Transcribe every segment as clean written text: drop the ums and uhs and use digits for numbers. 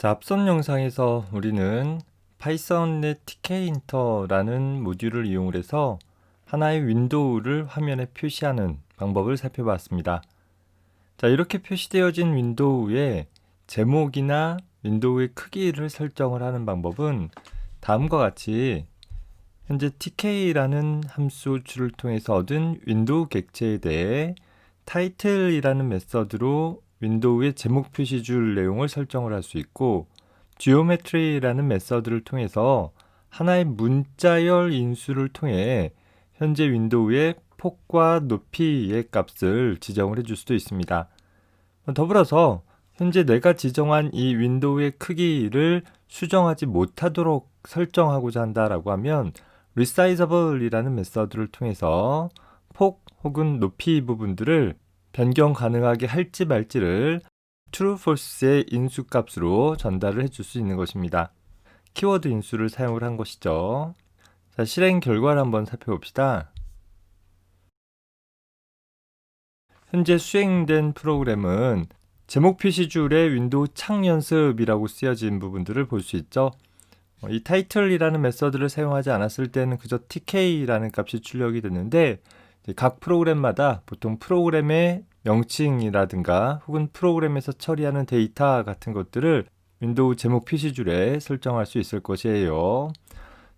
자, 앞선 영상에서 우리는 파이썬의 tkinter라는 모듈을 이용을 해서 하나의 윈도우를 화면에 표시하는 방법을 살펴봤습니다. 자, 이렇게 표시되어진 윈도우에 제목이나 윈도우의 크기를 설정을 하는 방법은 다음과 같이 현재 tk라는 함수 줄을 통해서 얻은 윈도우 객체에 대해 title이라는 메서드로 윈도우의 제목 표시줄 내용을 설정을 할 수 있고, geometry라는 메서드를 통해서 하나의 문자열 인수를 통해 현재 윈도우의 폭과 높이의 값을 지정을 해줄 수도 있습니다. 더불어서 현재 내가 지정한 이 윈도우의 크기를 수정하지 못하도록 설정하고자 한다라고 하면 resizable이라는 메서드를 통해서 폭 혹은 높이 부분들을 변경 가능하게 할지 말지를 true, false의 인수값으로 전달을 해줄 수 있는 것입니다. 키워드 인수를 사용을 한 것이죠. 자, 실행 결과를 한번 살펴봅시다. 현재 수행된 프로그램은 제목 표시줄의 윈도우 창 연습이라고 쓰여진 부분들을 볼 수 있죠. 이 title이라는 메서드를 사용하지 않았을 때는 그저 tk라는 값이 출력이 됐는데, 각 프로그램마다 보통 프로그램의 명칭이라든가 혹은 프로그램에서 처리하는 데이터 같은 것들을 윈도우 제목 표시줄에 설정할 수 있을 것이에요.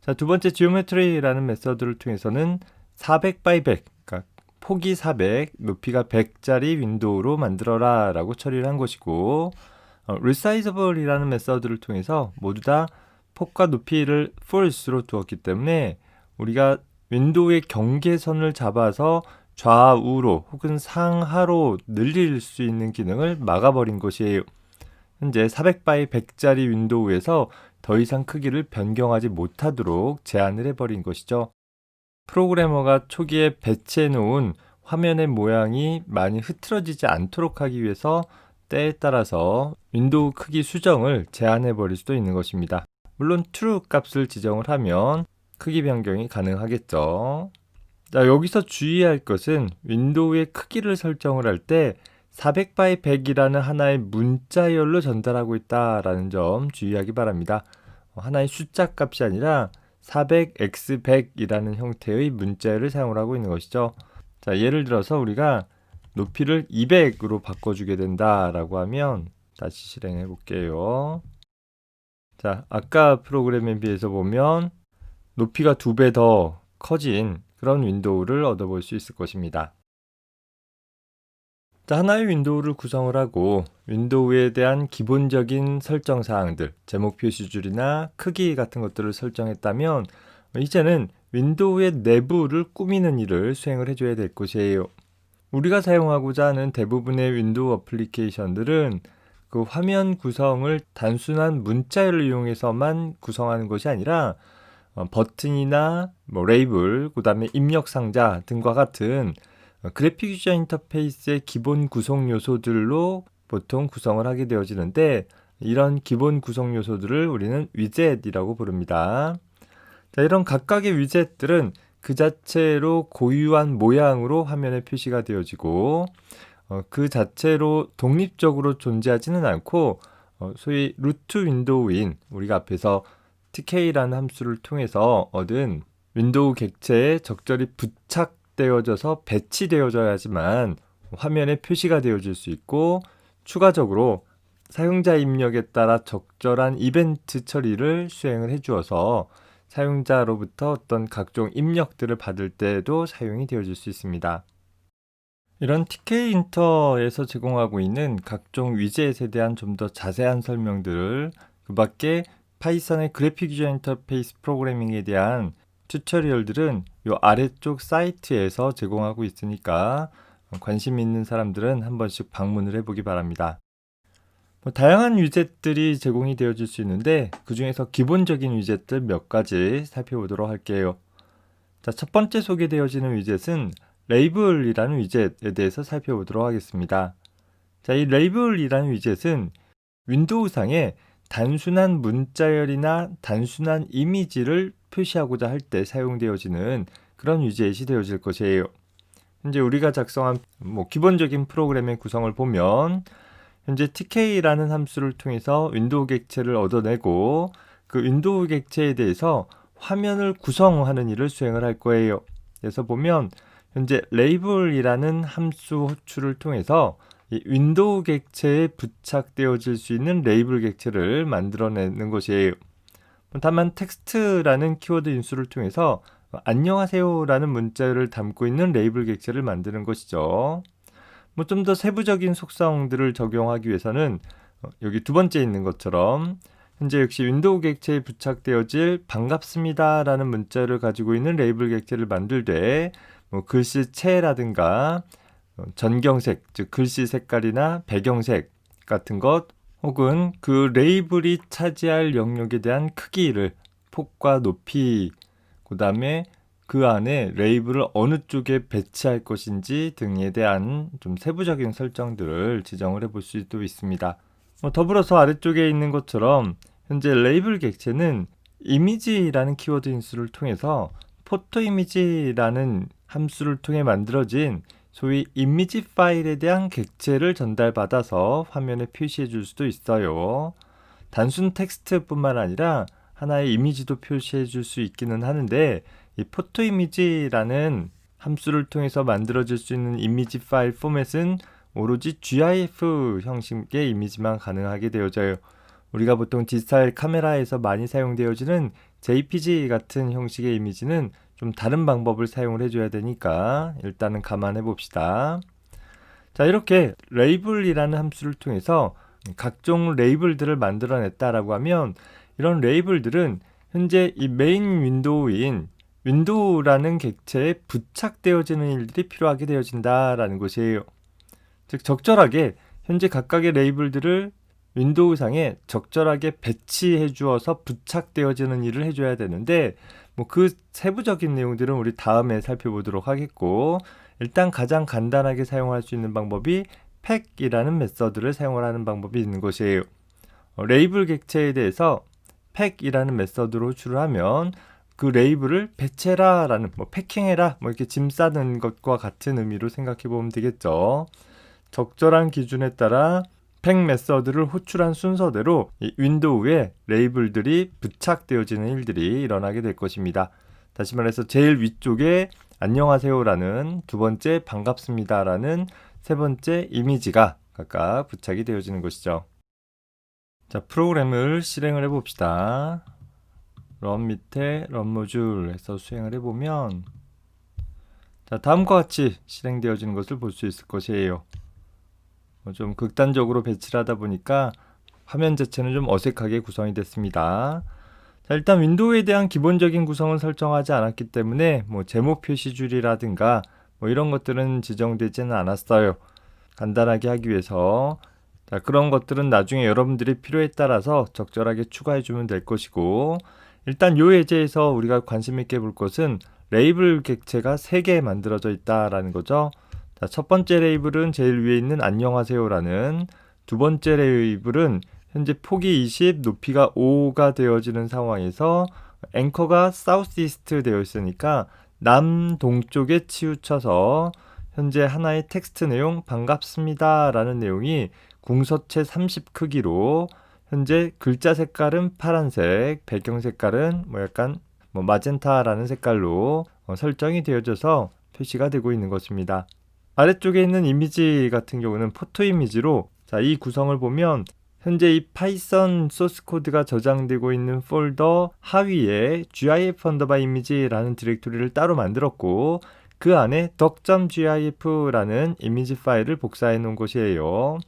자, 두 번째 geometry라는 메서드를 통해서는 400 by 100, 그러니까 폭이 400, 높이가 100짜리 윈도우로 만들어라 라고 처리를 한 것이고, resizable이라는 메서드를 통해서 모두 다 폭과 높이를 false로 두었기 때문에 우리가 윈도우의 경계선을 잡아서 좌우로 혹은 상하로 늘릴 수 있는 기능을 막아버린 것이에요. 현재 400 by 100짜리 윈도우에서 더 이상 크기를 변경하지 못하도록 제한을 해버린 것이죠. 프로그래머가 초기에 배치해 놓은 화면의 모양이 많이 흐트러지지 않도록 하기 위해서 때에 따라서 윈도우 크기 수정을 제한해 버릴 수도 있는 것입니다. 물론 true 값을 지정을 하면 크기 변경이 가능하겠죠. 자, 여기서 주의할 것은 윈도우의 크기를 설정을 할 때 400 by 100이라는 하나의 문자열로 전달하고 있다라는 점 주의하기 바랍니다. 하나의 숫자 값이 아니라 400x100이라는 형태의 문자열을 사용을 하고 있는 것이죠. 자, 예를 들어서 우리가 높이를 200으로 바꿔주게 된다라고 하면 다시 실행해 볼게요. 자, 아까 프로그램에 비해서 보면 높이가 2배 더 커진 그런 윈도우를 얻어볼 수 있을 것입니다. 자, 하나의 윈도우를 구성을 하고 윈도우에 대한 기본적인 설정 사항들, 제목 표시줄이나 크기 같은 것들을 설정했다면 이제는 윈도우의 내부를 꾸미는 일을 수행을 해줘야 될 것이에요. 우리가 사용하고자 하는 대부분의 윈도우 어플리케이션들은 그 화면 구성을 단순한 문자열을 이용해서만 구성하는 것이 아니라 버튼이나 레이블, 그 다음에 입력 상자 등과 같은 그래픽 유저 인터페이스의 기본 구성 요소들로 보통 구성을 하게 되어지는데, 이런 기본 구성 요소들을 우리는 위젯이라고 부릅니다. 자, 이런 각각의 위젯들은 그 자체로 고유한 모양으로 화면에 표시가 되어지고 그 자체로 독립적으로 존재하지는 않고 소위 루트 윈도우인 우리가 앞에서 tk라는 함수를 통해서 얻은 윈도우 객체에 적절히 부착되어져서 배치되어져야지만 화면에 표시가 되어질 수 있고, 추가적으로 사용자 입력에 따라 적절한 이벤트 처리를 수행을 해주어서 사용자로부터 어떤 각종 입력들을 받을 때에도 사용이 되어질 수 있습니다. 이런 tkinter에서 제공하고 있는 각종 위젯에 대한 좀 더 자세한 설명들을, 그 밖에 파이썬의 그래픽 유저 인터페이스 프로그래밍에 대한 튜토리얼들은 이 아래쪽 사이트에서 제공하고 있으니까 관심 있는 사람들은 한 번씩 방문을 해보기 바랍니다. 다양한 위젯들이 제공이 되어질 수 있는데 그 중에서 기본적인 위젯들 몇 가지 살펴보도록 할게요. 자, 첫 번째 소개되어지는 위젯은 레이블이라는 위젯에 대해서 살펴보도록 하겠습니다. 자, 이 레이블이라는 위젯은 윈도우상에 단순한 문자열이나 단순한 이미지를 표시하고자 할 때 사용되어지는 그런 위젯이 되어질 것이에요. 현재 우리가 작성한 기본적인 프로그램의 구성을 보면 현재 TK라는 함수를 통해서 윈도우 객체를 얻어내고 그 윈도우 객체에 대해서 화면을 구성하는 일을 수행을 할 거예요. 그래서 보면 현재 레이블이라는 함수 호출을 통해서 이 윈도우 객체에 부착되어질 수 있는 레이블 객체를 만들어내는 것이에요. 다만 텍스트라는 키워드 인수를 통해서 안녕하세요라는 문자를 담고 있는 레이블 객체를 만드는 것이죠. 좀 더 세부적인 속성들을 적용하기 위해서는 여기 두 번째 있는 것처럼 현재 역시 윈도우 객체에 부착되어질 반갑습니다라는 문자를 가지고 있는 레이블 객체를 만들 때 글씨체라든가 전경색, 즉 글씨 색깔이나 배경색 같은 것 혹은 그 레이블이 차지할 영역에 대한 크기를 폭과 높이, 그 다음에 그 안에 레이블을 어느 쪽에 배치할 것인지 등에 대한 좀 세부적인 설정들을 지정을 해볼 수도 있습니다. 더불어서 아래쪽에 있는 것처럼 현재 레이블 객체는 이미지라는 키워드 인수를 통해서 포토 이미지라는 함수를 통해 만들어진 소위 이미지 파일에 대한 객체를 전달받아서 화면에 표시해 줄 수도 있어요. 단순 텍스트뿐만 아니라 하나의 이미지도 표시해 줄 수 있기는 하는데 이 포토 이미지라는 함수를 통해서 만들어질 수 있는 이미지 파일 포맷은 오로지 GIF 형식의 이미지만 가능하게 되어져요. 우리가 보통 디지털 카메라에서 많이 사용되어지는 JPG 같은 형식의 이미지는 좀 다른 방법을 사용을 해줘야 되니까 일단은 감안해 봅시다. 자, 이렇게 레이블이라는 함수를 통해서 각종 레이블들을 만들어냈다라고 하면 이런 레이블들은 현재 이 메인 윈도우인 윈도우라는 객체에 부착되어지는 일들이 필요하게 되어진다라는 것이에요. 즉 적절하게 현재 각각의 레이블들을 윈도우상에 적절하게 배치해 주어서 부착되어지는 일을 해줘야 되는데 그 세부적인 내용들은 우리 다음에 살펴보도록 하겠고 일단 가장 간단하게 사용할 수 있는 방법이 팩이라는 메서드를 사용을 하는 방법이 있는 것이에요. 레이블 객체에 대해서 팩이라는 메서드로 호출을 하면 그 레이블을 배치해라 라는 패킹해라 이렇게 짐 싸는 것과 같은 의미로 생각해 보면 되겠죠. 적절한 기준에 따라 팩 메서드를 호출한 순서대로 이 윈도우에 레이블들이 부착되어지는 일들이 일어나게 될 것입니다. 다시 말해서 제일 위쪽에 안녕하세요라는, 두 번째 반갑습니다라는, 세 번째 이미지가 각각 부착이 되어지는 것이죠. 자, 프로그램을 실행을 해봅시다. 런 밑에 런 모듈 해서 수행을 해보면 자, 다음과 같이 실행되어지는 것을 볼 수 있을 것이에요. 좀 극단적으로 배치를 하다 보니까 화면 자체는 좀 어색하게 구성이 됐습니다. 자, 일단 윈도우에 대한 기본적인 구성은 설정하지 않았기 때문에 제목 표시줄이라든가 이런 것들은 지정되지는 않았어요. 간단하게 하기 위해서. 자, 그런 것들은 나중에 여러분들이 필요에 따라서 적절하게 추가해 주면 될 것이고, 일단 요 예제에서 우리가 관심 있게 볼 것은 레이블 객체가 3개 만들어져 있다라는 거죠. 자, 첫 번째 레이블은 제일 위에 있는 안녕하세요라는, 두 번째 레이블은 현재 폭이 20, 높이가 5가 되어지는 상황에서 앵커가 사우스이스트 되어 있으니까 남동쪽에 치우쳐서 현재 하나의 텍스트 내용 반갑습니다 라는 내용이 궁서체 30 크기로 현재 글자 색깔은 파란색, 배경 색깔은 약간 마젠타라는 색깔로 설정이 되어져서 표시가 되고 있는 것입니다. 아래쪽에 있는 이미지 같은 경우는 포토 이미지로, 자, 이 구성을 보면 현재 이 파이썬 소스 코드가 저장되고 있는 폴더 하위에 gif 이미지라는 디렉토리를 따로 만들었고 그 안에 doc.gif라는 이미지 파일을 복사해 놓은 것이에요.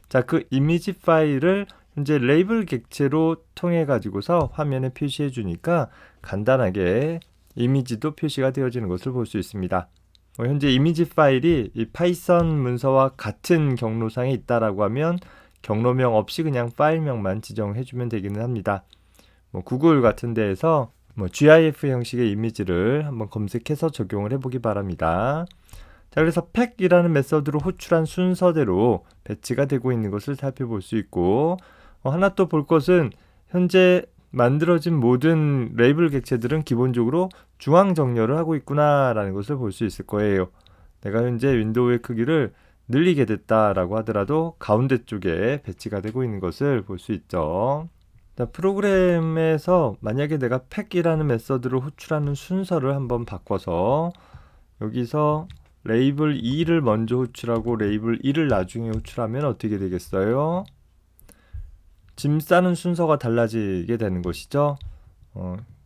자, 그 이미지 파일을 현재 레이블 객체로 통해 가지고서 화면에 표시해 주니까 간단하게 이미지도 표시가 되어지는 것을 볼 수 있습니다. 현재 이미지 파일이 이 파이썬 문서와 같은 경로상에 있다라고 하면 경로명 없이 그냥 파일명만 지정해 주면 되기는 합니다. 구글 같은 데에서 GIF 형식의 이미지를 한번 검색해서 적용을 해보기 바랍니다. 자, 그래서 팩이라는 메서드로 호출한 순서대로 배치가 되고 있는 것을 살펴볼 수 있고, 하나 또 볼 것은 현재 만들어진 모든 레이블 객체들은 기본적으로 중앙 정렬을 하고 있구나 라는 것을 볼 수 있을 거예요. 내가 현재 윈도우의 크기를 늘리게 됐다라고 하더라도 가운데 쪽에 배치가 되고 있는 것을 볼 수 있죠. 자, 프로그램에서 만약에 내가 팩이라는 메서드를 호출하는 순서를 한번 바꿔서 여기서 레이블 2를 먼저 호출하고 레이블 1을 나중에 호출하면 어떻게 되겠어요? 짐 싸는 순서가 달라지게 되는 것이죠.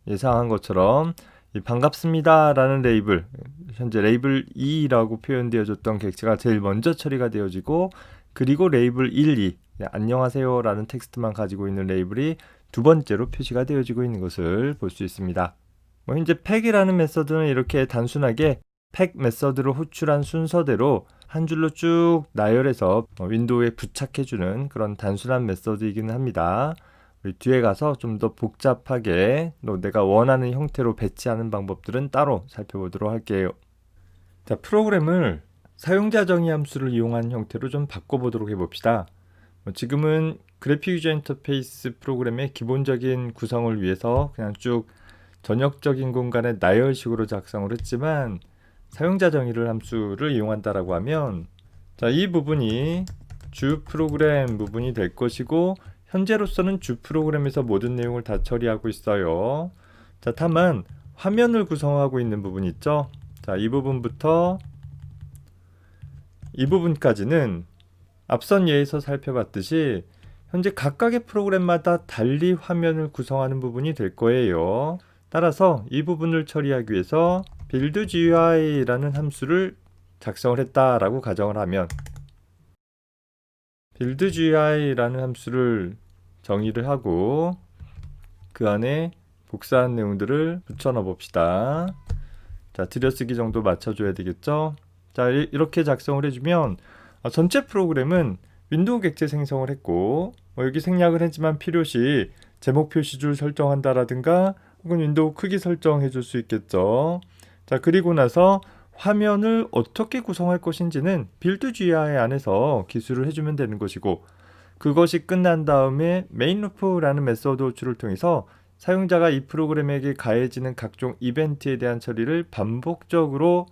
예상한 것처럼 이 반갑습니다 라는 레이블, 현재 레이블 2라고 표현되어졌던 객체가 제일 먼저 처리가 되어지고, 그리고 레이블 1, 2 안녕하세요 라는 텍스트만 가지고 있는 레이블이 두 번째로 표시가 되어지고 있는 것을 볼 수 있습니다. 현재 팩이라는 메서드는 이렇게 단순하게 팩 메서드로 호출한 순서대로 한 줄로 쭉 나열해서 윈도우에 부착해주는 그런 단순한 메서드이기는 합니다. 우리 뒤에 가서 좀 더 복잡하게 내가 원하는 형태로 배치하는 방법들은 따로 살펴보도록 할게요. 자, 프로그램을 사용자 정의 함수를 이용한 형태로 좀 바꿔보도록 해봅시다. 지금은 그래픽 유저 인터페이스 프로그램의 기본적인 구성을 위해서 그냥 쭉 전역적인 공간에 나열식으로 작성을 했지만, 사용자 정의를 함수를 이용한다라고 하면 자, 이 부분이 주 프로그램 부분이 될 것이고, 현재로서는 주 프로그램에서 모든 내용을 다 처리하고 있어요. 자, 다만 화면을 구성하고 있는 부분 있죠. 자, 이 부분부터 이 부분까지는 앞선 예에서 살펴봤듯이 현재 각각의 프로그램마다 달리 화면을 구성하는 부분이 될 거예요. 따라서 이 부분을 처리하기 위해서 build GUI라는 함수를 작성을 했다라고 가정을 하면, build GUI라는 함수를 정의를 하고 그 안에 복사한 내용들을 붙여 넣어 봅시다. 자, 들여쓰기 정도 맞춰줘야 되겠죠. 자, 이렇게 작성을 해주면 전체 프로그램은 윈도우 객체 생성을 했고, 여기 생략을 했지만 필요시 제목 표시줄 설정한다라든가 혹은 윈도우 크기 설정해 줄 수 있겠죠. 자, 그리고 나서 화면을 어떻게 구성할 것인지는 build GUI 안에서 기술을 해주면 되는 것이고, 그것이 끝난 다음에 mainloop라는 메소드 호출을 통해서 사용자가 이 프로그램에게 가해지는 각종 이벤트에 대한 처리를 반복적으로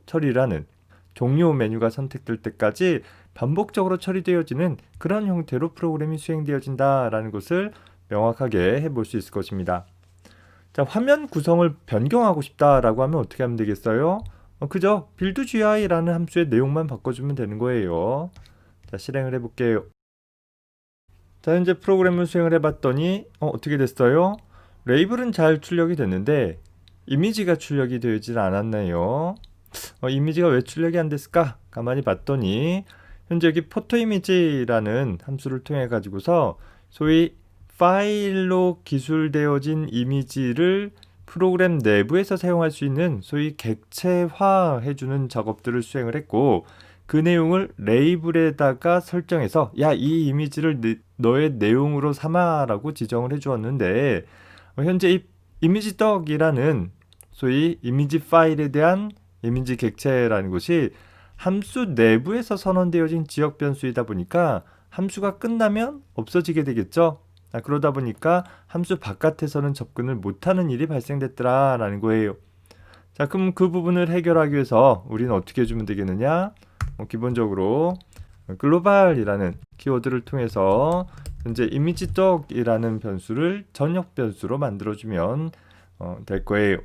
처리를 하는, 종료 메뉴가 선택될 때까지 반복적으로 처리되어지는 그런 형태로 프로그램이 수행되어진다라는 것을 명확하게 해볼 수 있을 것입니다. 자, 화면 구성을 변경하고 싶다라고 하면 어떻게 하면 되겠어요? 그저 build GUI라는 함수의 내용만 바꿔주면 되는 거예요. 자, 실행을 해볼게요. 자, 현재 프로그램을 수행을 해봤더니 어떻게 됐어요? 레이블은 잘 출력이 됐는데 이미지가 출력이 되질 않았네요. 이미지가 왜 출력이 안 됐을까? 가만히 봤더니 현재 여기 포토 이미지라는 함수를 통해 가지고서 소위 파일로 기술되어진 이미지를 프로그램 내부에서 사용할 수 있는 소위 객체화 해주는 작업들을 수행을 했고, 그 내용을 레이블에다가 설정해서 야, 이 이미지를 너의 내용으로 삼아라고 지정을 해 주었는데, 현재 이 이미지 떡이라는 소위 이미지 파일에 대한 이미지 객체라는 것이 함수 내부에서 선언되어진 지역 변수이다 보니까 함수가 끝나면 없어지게 되겠죠. 그러다 보니까 함수 바깥에서는 접근을 못하는 일이 발생됐더라라는 거예요. 자, 그럼 그 부분을 해결하기 위해서 우리는 어떻게 해주면 되겠느냐? 기본적으로 글로벌이라는 키워드를 통해서 현재 이미지떡이라는 변수를 전역 변수로 만들어주면 될 거예요.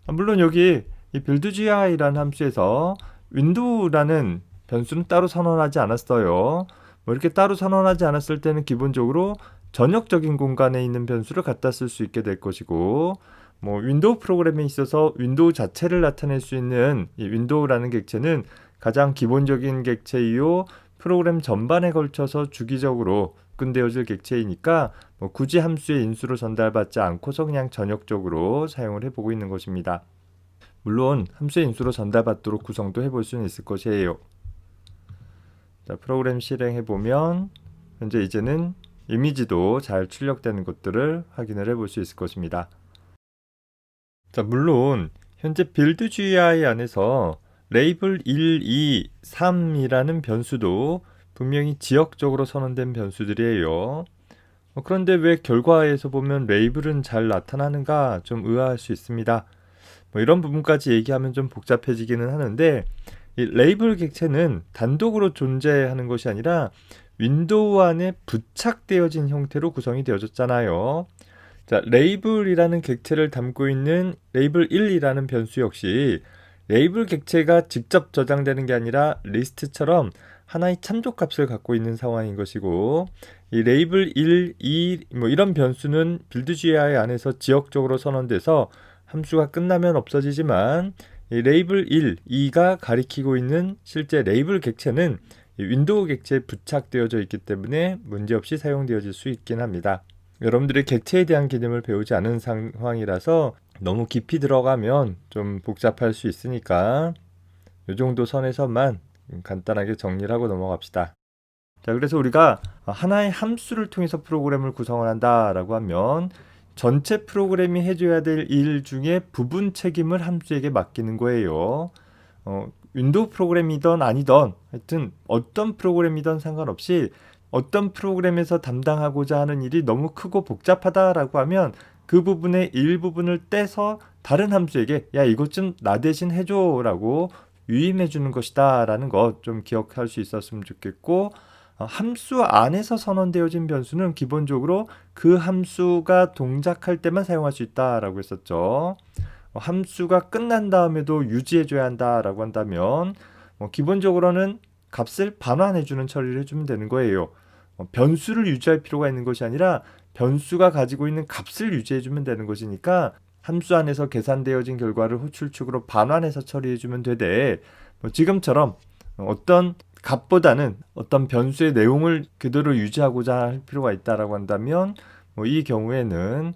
물론 여기 이 build GUI라는 함수에서 윈도우라는 변수는 따로 선언하지 않았어요. 이렇게 따로 선언하지 않았을 때는 기본적으로 전역적인 공간에 있는 변수를 갖다 쓸 수 있게 될 것이고, 윈도우 프로그램에 있어서 윈도우 자체를 나타낼 수 있는 이 윈도우라는 객체는 가장 기본적인 객체이요, 프로그램 전반에 걸쳐서 주기적으로 접근되어질 객체이니까 굳이 함수의 인수로 전달받지 않고서 그냥 전역적으로 사용을 해보고 있는 것입니다. 물론 함수의 인수로 전달받도록 구성도 해볼 수는 있을 것이에요. 자, 프로그램 실행해보면 현재 이제는 이미지도 잘 출력되는 것들을 확인을 해볼 수 있을 것입니다. 자, 물론 현재 build GUI 안에서 레이블 1, 2, 3이라는 변수도 분명히 지역적으로 선언된 변수들이에요. 그런데 왜 결과에서 보면 레이블은 잘 나타나는가 좀 의아할 수 있습니다. 이런 부분까지 얘기하면 좀 복잡해지기는 하는데, 이 레이블 객체는 단독으로 존재하는 것이 아니라 윈도우 안에 부착되어진 형태로 구성이 되어졌잖아요. 자, 레이블이라는 객체를 담고 있는 레이블 1이라는 변수 역시 레이블 객체가 직접 저장되는 게 아니라 리스트처럼 하나의 참조값을 갖고 있는 상황인 것이고, 이 레이블 1, 2 이런 변수는 빌드.gui 안에서 지역적으로 선언돼서 함수가 끝나면 없어지지만, 이 레이블 1, 2가 가리키고 있는 실제 레이블 객체는 이 윈도우 객체에 부착되어져 있기 때문에 문제없이 사용되어질 수 있긴 합니다. 여러분들이 객체에 대한 개념을 배우지 않은 상황이라서 너무 깊이 들어가면 좀 복잡할 수 있으니까 이 정도 선에서만 간단하게 정리를 하고 넘어갑시다. 자, 그래서 우리가 하나의 함수를 통해서 프로그램을 구성을 한다라고 하면 전체 프로그램이 해줘야 될 일 중에 부분 책임을 함수에게 맡기는 거예요. 윈도우 프로그램이든 아니든 하여튼 어떤 프로그램이든 상관없이 어떤 프로그램에서 담당하고자 하는 일이 너무 크고 복잡하다라고 하면 그 부분의 일부분을 떼서 다른 함수에게 야, 이것 좀 나 대신 해줘라고 위임해 주는 것이다 라는 것 좀 기억할 수 있었으면 좋겠고, 함수 안에서 선언되어진 변수는 기본적으로 그 함수가 동작할 때만 사용할 수 있다라고 했었죠. 함수가 끝난 다음에도 유지해줘야 한다라고 한다면 기본적으로는 값을 반환해주는 처리를 해주면 되는 거예요. 변수를 유지할 필요가 있는 것이 아니라 변수가 가지고 있는 값을 유지해주면 되는 것이니까 함수 안에서 계산되어진 결과를 호출축으로 반환해서 처리해주면 되되, 지금처럼 어떤 값보다는 어떤 변수의 내용을 그대로 유지하고자 할 필요가 있다라고 한다면 이 경우에는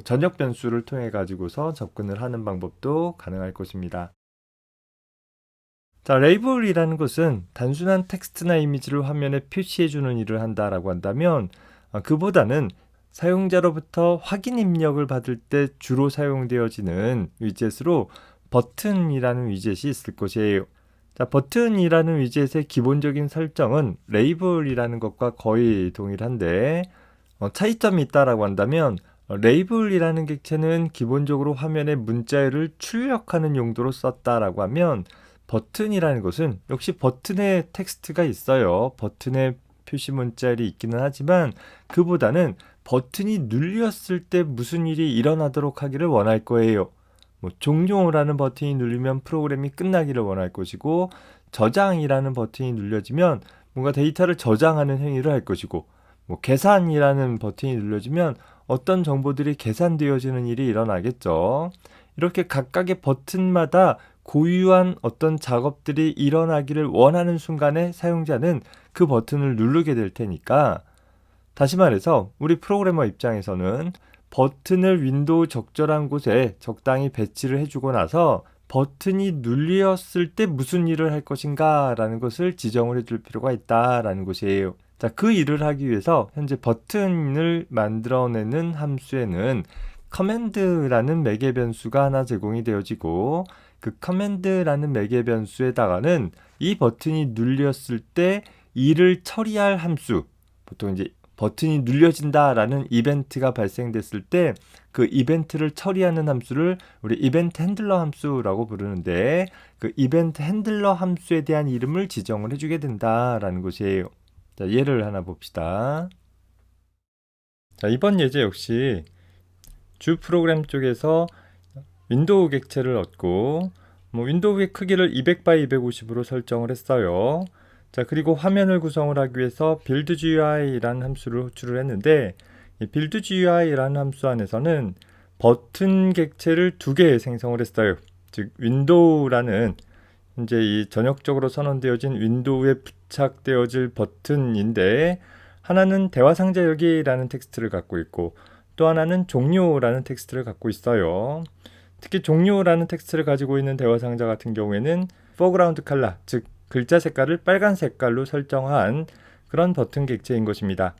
전역 변수를 통해 가지고서 접근을 하는 방법도 가능할 것입니다. 자, 레이블이라는 것은 단순한 텍스트나 이미지를 화면에 표시해주는 일을 한다라고 한다면 그보다는 사용자로부터 확인 입력을 받을 때 주로 사용되어지는 위젯으로 버튼이라는 위젯이 있을 것이에요. 자, 버튼이라는 위젯의 기본적인 설정은 레이블이라는 것과 거의 동일한데 차이점이 있다라고 한다면 레이블이라는 객체는 기본적으로 화면에 문자열을 출력하는 용도로 썼다라고 하면 버튼이라는 것은 역시 버튼에 텍스트가 있어요. 버튼에 표시 문자열이 있기는 하지만 그보다는 버튼이 눌렸을 때 무슨 일이 일어나도록 하기를 원할 거예요. 종료라는 버튼이 눌리면 프로그램이 끝나기를 원할 것이고, 저장이라는 버튼이 눌려지면 뭔가 데이터를 저장하는 행위를 할 것이고, 계산이라는 버튼이 눌려지면 어떤 정보들이 계산되어지는 일이 일어나겠죠. 이렇게 각각의 버튼마다 고유한 어떤 작업들이 일어나기를 원하는 순간에 사용자는 그 버튼을 누르게 될 테니까, 다시 말해서 우리 프로그래머 입장에서는 버튼을 윈도우 적절한 곳에 적당히 배치를 해주고 나서 버튼이 눌렸을 때 무슨 일을 할 것인가 라는 것을 지정을 해줄 필요가 있다라는 것이에요. 자, 그 일을 하기 위해서 현재 버튼을 만들어내는 함수에는 커맨드라는 매개 변수가 하나 제공이 되어지고, 그 커맨드라는 매개 변수에다가는 이 버튼이 눌렸을 때 일을 처리할 함수, 보통 이제 버튼이 눌려진다라는 이벤트가 발생됐을 때 그 이벤트를 처리하는 함수를 우리 이벤트 핸들러 함수라고 부르는데, 그 이벤트 핸들러 함수에 대한 이름을 지정을 해주게 된다라는 것이에요. 자, 예를 하나 봅시다. 자, 이번 예제 역시 주 프로그램 쪽에서 윈도우 객체를 얻고 윈도우의 크기를 200x 250으로 설정을 했어요. 자, 그리고 화면을 구성을 하기 위해서 build.gui라는 함수를 호출을 했는데, 이 build.gui라는 함수 안에서는 버튼 객체를 2개 생성을 했어요. 즉 윈도우라는 이제 이 전역적으로 선언되어진 윈도우에 부착되어질 버튼인데, 하나는 대화 상자 열기라는 텍스트를 갖고 있고 또 하나는 종료라는 텍스트를 갖고 있어요. 특히 종료라는 텍스트를 가지고 있는 대화 상자 같은 경우에는 foreground color, 즉 글자 색깔을 빨간 색깔로 설정한 그런 버튼 객체인 것입니다.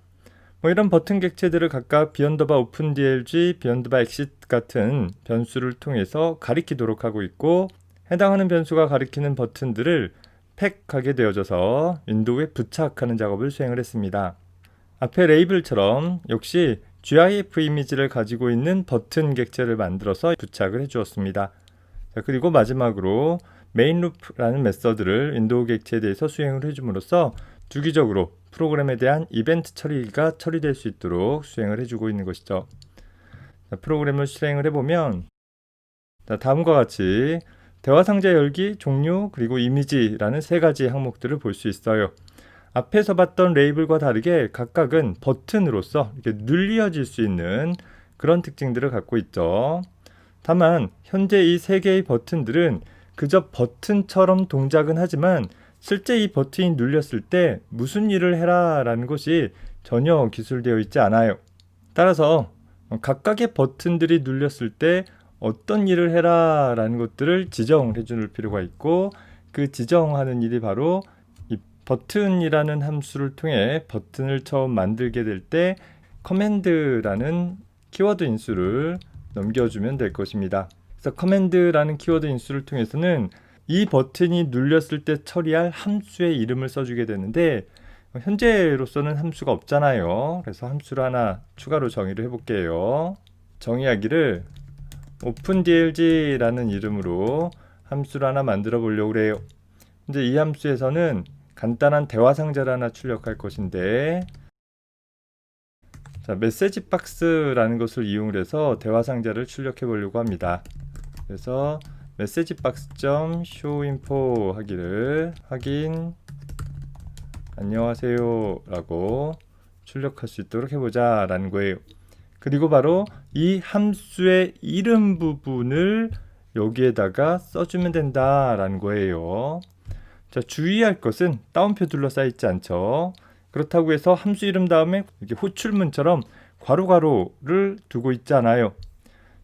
이런 버튼 객체들을 각각 beyond the opendlg, beyond the exit 같은 변수를 통해서 가리키도록 하고 있고, 해당하는 변수가 가리키는 버튼들을 팩하게 되어져서 윈도우에 부착하는 작업을 수행을 했습니다. 앞에 레이블처럼 역시 GIF 이미지를 가지고 있는 버튼 객체를 만들어서 부착을 해주었습니다. 자, 그리고 마지막으로 메인 루프라는 메서드를 윈도우 객체에 대해서 수행을 해줌으로써 주기적으로 프로그램에 대한 이벤트 처리가 처리될 수 있도록 수행을 해주고 있는 것이죠. 자, 프로그램을 수행을 해보면 다음과 같이 대화 상자 열기, 종류, 그리고 이미지라는 세 가지 항목들을 볼 수 있어요. 앞에서 봤던 레이블과 다르게 각각은 버튼으로서 이렇게 눌려질 수 있는 그런 특징들을 갖고 있죠. 다만 현재 이 세 개의 버튼들은 그저 버튼처럼 동작은 하지만 실제 이 버튼이 눌렸을 때 무슨 일을 해라 라는 것이 전혀 기술되어 있지 않아요. 따라서 각각의 버튼들이 눌렸을 때 어떤 일을 해라 라는 것들을 지정해 줄 필요가 있고, 그 지정하는 일이 바로 이 버튼이라는 함수를 통해 버튼을 처음 만들게 될 때 커맨드라는 키워드 인수를 넘겨주면 될 것입니다. 그래서 커맨드라는 키워드 인수를 통해서는 이 버튼이 눌렸을 때 처리할 함수의 이름을 써주게 되는데, 현재로서는 함수가 없잖아요. 그래서 함수를 하나 추가로 정의를 해볼게요. 정의하기를 OpenDLG라는 이름으로 함수를 하나 만들어 보려고 해요. 이제 이 함수에서는 간단한 대화 상자를 하나 출력할 것인데, 자, 메시지 박스라는 것을 이용을 해서 대화 상자를 출력해 보려고 합니다. 그래서 메시지 박스.showinfo 하기를 확인 안녕하세요 라고 출력할 수 있도록 해보자 라는 거예요. 그리고 바로 이 함수의 이름 부분을 여기에다가 써주면 된다라는 거예요. 자, 주의할 것은 따옴표 둘러싸여 있지 않죠. 그렇다고 해서 함수 이름 다음에 이렇게 호출문처럼 괄호를 두고 있지 않아요.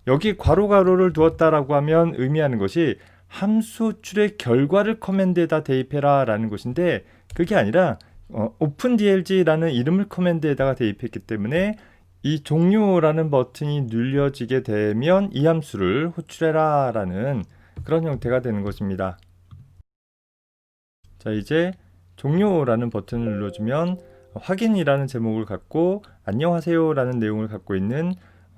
여기 괄호를 두었다라고 하면 의미하는 것이 함수 호출의 결과를 커맨드에다 대입해라 라는 것인데, 그게 아니라 OpenDLG라는 이름을 커맨드에다가 대입했기 때문에 이 종료라는 버튼이 눌려지게 되면 이 함수를 호출해라 라는 그런 형태가 되는 것입니다. 자, 이제 종료라는 버튼을 눌러주면 확인이라는 제목을 갖고 안녕하세요 라는 내용을 갖고 있는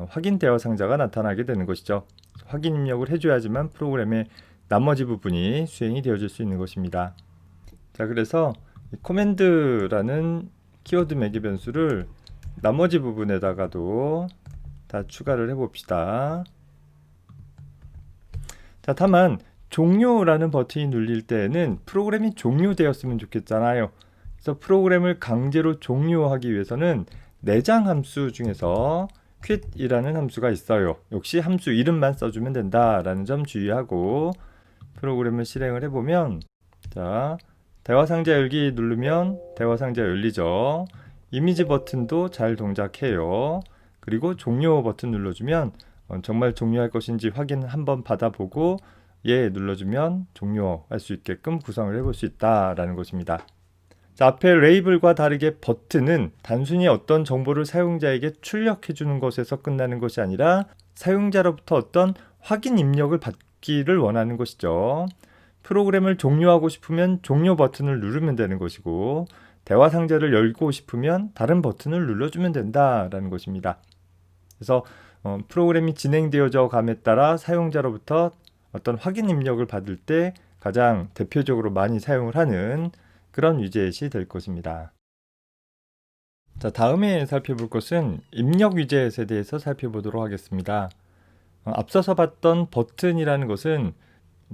확인 대화 상자가 나타나게 되는 것이죠. 확인 입력을 해줘야지만 프로그램의 나머지 부분이 수행이 되어질 수 있는 것입니다. 자, 그래서 이 커맨드라는 키워드 매개 변수를 나머지 부분에다가도 다 추가를 해봅시다. 자, 다만 종료라는 버튼이 눌릴 때에는 프로그램이 종료되었으면 좋겠잖아요. 그래서 프로그램을 강제로 종료하기 위해서는 내장 함수 중에서 quit이라는 함수가 있어요. 역시 함수 이름만 써주면 된다라는 점 주의하고 프로그램을 실행을 해보면, 자, 대화 상자 열기 누르면 대화 상자 열리죠. 이미지 버튼도 잘 동작해요. 그리고 종료 버튼 눌러주면 정말 종료할 것인지 확인 한번 받아보고 예 눌러주면 종료할 수 있게끔 구성을 해볼 수 있다라는 것입니다. 자, 앞에 레이블과 다르게 버튼은 단순히 어떤 정보를 사용자에게 출력해 주는 것에서 끝나는 것이 아니라 사용자로부터 어떤 확인 입력을 받기를 원하는 것이죠. 프로그램을 종료하고 싶으면 종료 버튼을 누르면 되는 것이고, 대화 상자를 열고 싶으면 다른 버튼을 눌러주면 된다라는 것입니다. 그래서 프로그램이 진행되어져 감에 따라 사용자로부터 어떤 확인 입력을 받을 때 가장 대표적으로 많이 사용을 하는 그런 위젯이 될 것입니다. 자, 다음에 살펴볼 것은 입력 위젯에 대해서 살펴보도록 하겠습니다. 앞서서 봤던 버튼이라는 것은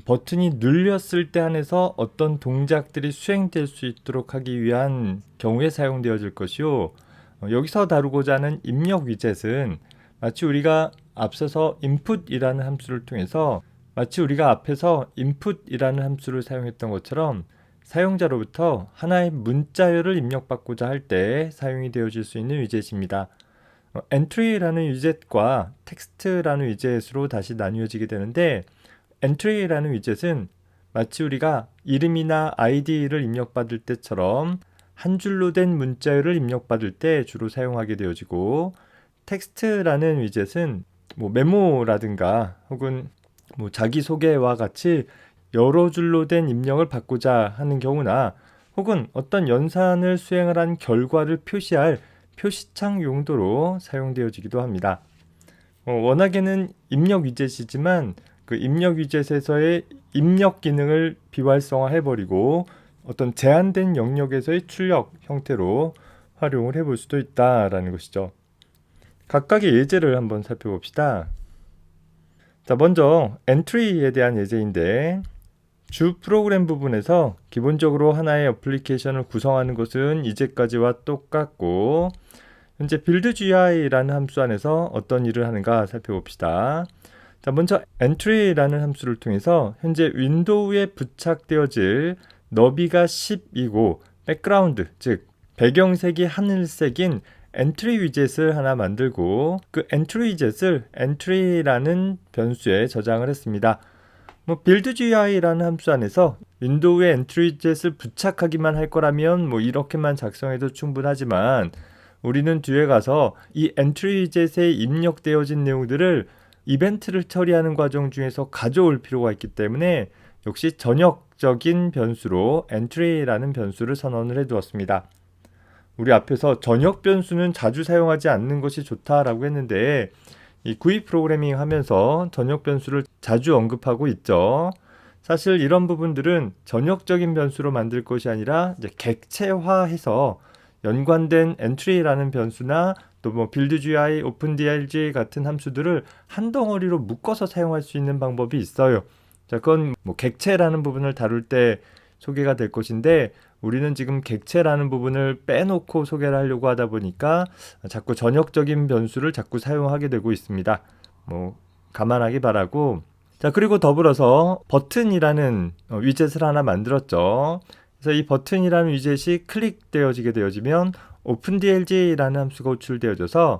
버튼이 눌렸을 때 한해서 어떤 동작들이 수행될 수 있도록 하기 위한 경우에 사용되어질 것이요. 여기서 다루고자 하는 입력 위젯은 마치 우리가 앞서서 input이라는 함수를 통해서 마치 우리가 앞에서 input이라는 함수를 사용했던 것처럼 사용자로부터 하나의 문자열을 입력받고자 할 때 사용이 되어질 수 있는 위젯입니다. entry라는 위젯과 text라는 위젯으로 다시 나뉘어지게 되는데, entry라는 위젯은 마치 우리가 이름이나 id를 입력받을 때처럼 한 줄로 된 문자열을 입력받을 때 주로 사용하게 되어지고, 텍스트라는 위젯은 메모라든가 혹은 자기소개와 같이 여러 줄로 된 입력을 받고자 하는 경우나 혹은 어떤 연산을 수행을 한 결과를 표시할 표시창 용도로 사용되어지기도 합니다. 워낙에는 입력 위젯이지만 그 입력 위젯에서의 입력 기능을 비활성화해버리고 어떤 제한된 영역에서의 출력 형태로 활용을 해볼 수도 있다라는 것이죠. 각각의 예제를 한번 살펴봅시다. 자, 먼저 엔트리에 대한 예제인데 주 프로그램 부분에서 기본적으로 하나의 어플리케이션을 구성하는 것은 이제까지와 똑같고 현재 build.gi라는 함수 안에서 어떤 일을 하는가 살펴봅시다. 자, 먼저 entry라는 함수를 통해서 현재 윈도우에 부착되어질 너비가 10이고 백그라운드, 즉 배경색이 하늘색인 entry 위젯을 하나 만들고 그 entry 위젯을 entry라는 변수에 저장을 했습니다. build.gi라는 함수 안에서 윈도우에 entry 위젯을 부착하기만 할 거라면 이렇게만 작성해도 충분하지만 우리는 뒤에 가서 이 entry 위젯에 입력되어진 내용들을 이벤트를 처리하는 과정 중에서 가져올 필요가 있기 때문에 역시 전역적인 변수로 entry라는 변수를 선언을 해두었습니다. 우리 앞에서 전역 변수는 자주 사용하지 않는 것이 좋다라고 했는데 이 구입 프로그래밍 하면서 전역 변수를 자주 언급하고 있죠. 사실 이런 부분들은 전역적인 변수로 만들 것이 아니라 이제 객체화해서 연관된 entry라는 변수나 또 build.gi, open.drg 같은 함수들을 한 덩어리로 묶어서 사용할 수 있는 방법이 있어요. 자, 그건 객체라는 부분을 다룰 때 소개가 될 것인데 우리는 지금 객체라는 부분을 빼놓고 소개를 하려고 하다 보니까 자꾸 전역적인 변수를 자꾸 사용하게 되고 있습니다. 감안하기 바라고. 자, 그리고 더불어서 버튼이라는 위젯을 하나 만들었죠. 그래서 이 버튼이라는 위젯이 클릭되어지게 되어지면 open.dlg라는 함수가 호출되어져서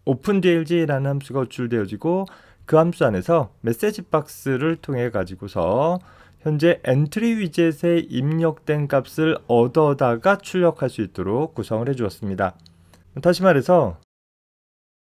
open.dlg라는 함수가 호출되어지고 그 함수 안에서 메시지 박스를 통해 가지고서 현재 엔트리 위젯에 입력된 값을 얻어다가 출력할 수 있도록 구성을 해 주었습니다. 다시 말해서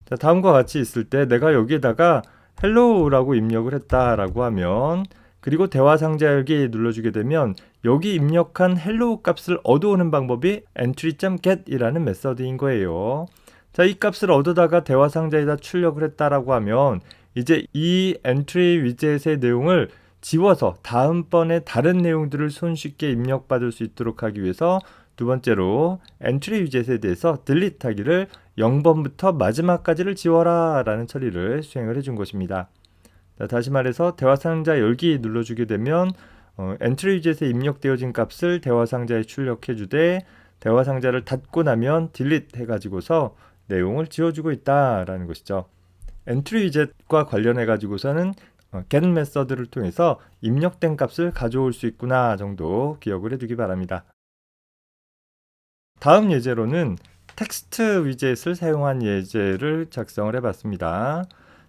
자, 다음과 같이 있을 때 내가 여기에다가 hello라고 입력을 했다라고 하면 그리고 대화 상자 열기 눌러주게 되면 여기 입력한 hello 값을 얻어오는 방법이 entry.get이라는 메서드인 거예요. 자, 이 값을 얻어다가 대화 상자에다 출력을 했다라고 하면 이제 이 entry 위젯의 내용을 지워서 다음번에 다른 내용들을 손쉽게 입력받을 수 있도록 하기 위해서 두 번째로 entry 위젯에 대해서 delete 하기를 0번부터 마지막까지를 지워라 라는 처리를 수행을 해준 것입니다. 자, 다시 말해서 대화 상자 열기 눌러주게 되면 엔트리 위젯에 입력되어진 값을 대화 상자에 출력해 주되 대화 상자를 닫고 나면 delete 해가지고서 내용을 지워주고 있다라는 것이죠. 엔트리 위젯과 관련해 가지고서는 get 메서드를 통해서 입력된 값을 가져올 수 있구나 정도 기억을 해두기 바랍니다. 다음 예제로는 텍스트 위젯을 사용한 예제를 작성을 해봤습니다.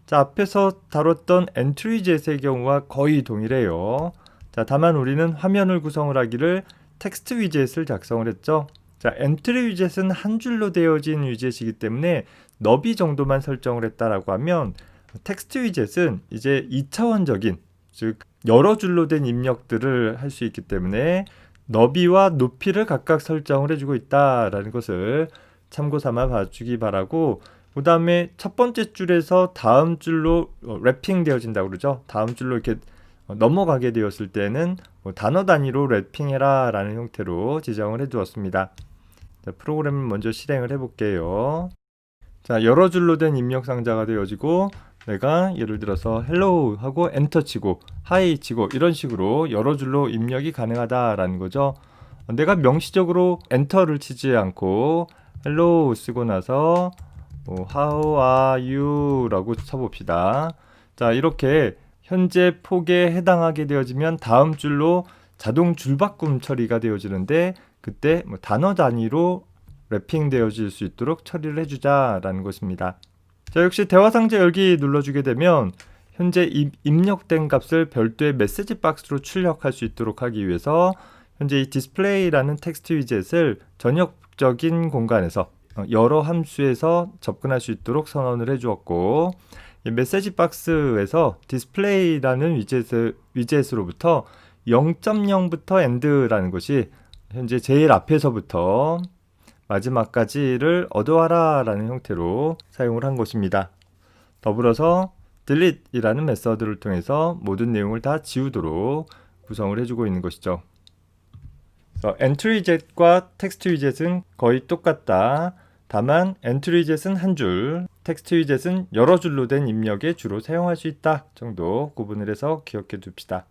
자, 앞에서 다뤘던 엔트리 위젯의 경우와 거의 동일해요. 자, 다만 우리는 화면을 구성을 하기를 텍스트 위젯을 작성을 했죠. 자, 엔트리 위젯은 한 줄로 되어진 위젯이기 때문에 너비 정도만 설정을 했다라고 하면 텍스트 위젯은 이제 2차원적인 즉 여러 줄로 된 입력들을 할 수 있기 때문에 너비와 높이를 각각 설정을 해주고 있다라는 것을 참고 삼아 봐주기 바라고 그 다음에 첫 번째 줄에서 다음 줄로 랩핑 되어진다고 그러죠. 다음 줄로 이렇게 넘어가게 되었을 때는 단어 단위로 랩핑해라 라는 형태로 지정을 해 두었습니다. 자, 프로그램을 먼저 실행을 해 볼게요. 자, 여러 줄로 된 입력 상자가 되어지고 내가 예를 들어서 hello 하고 엔터 치고 hi 치고 이런 식으로 여러 줄로 입력이 가능하다라는 거죠. 내가 명시적으로 엔터를 치지 않고 hello 쓰고 나서 how are you 라고 쳐봅시다. 자, 이렇게 현재 폭에 해당하게 되어지면 다음 줄로 자동 줄바꿈 처리가 되어지는데 그때 단어 단위로 랩핑 되어질 수 있도록 처리를 해주자라는 것입니다. 자, 역시 대화 상자 열기 눌러주게 되면 현재 입력된 값을 별도의 메시지 박스로 출력할 수 있도록 하기 위해서 현재 이 디스플레이라는 텍스트 위젯을 전역적인 공간에서 여러 함수에서 접근할 수 있도록 선언을 해주었고 이 메시지 박스에서 디스플레이라는 위젯으로부터 0.0부터 end라는 것이 현재 제일 앞에서부터 마지막까지를 얻어와라 라는 형태로 사용을 한 것입니다. 더불어서 delete이라는 메서드를 통해서 모든 내용을 다 지우도록 구성을 해주고 있는 것이죠. entryjet과 textWidget은 거의 똑같다. 다만 entryjet은 한 줄, textWidget은 여러 줄로 된 입력에 주로 사용할 수 있다 정도 구분을 해서 기억해 둡시다.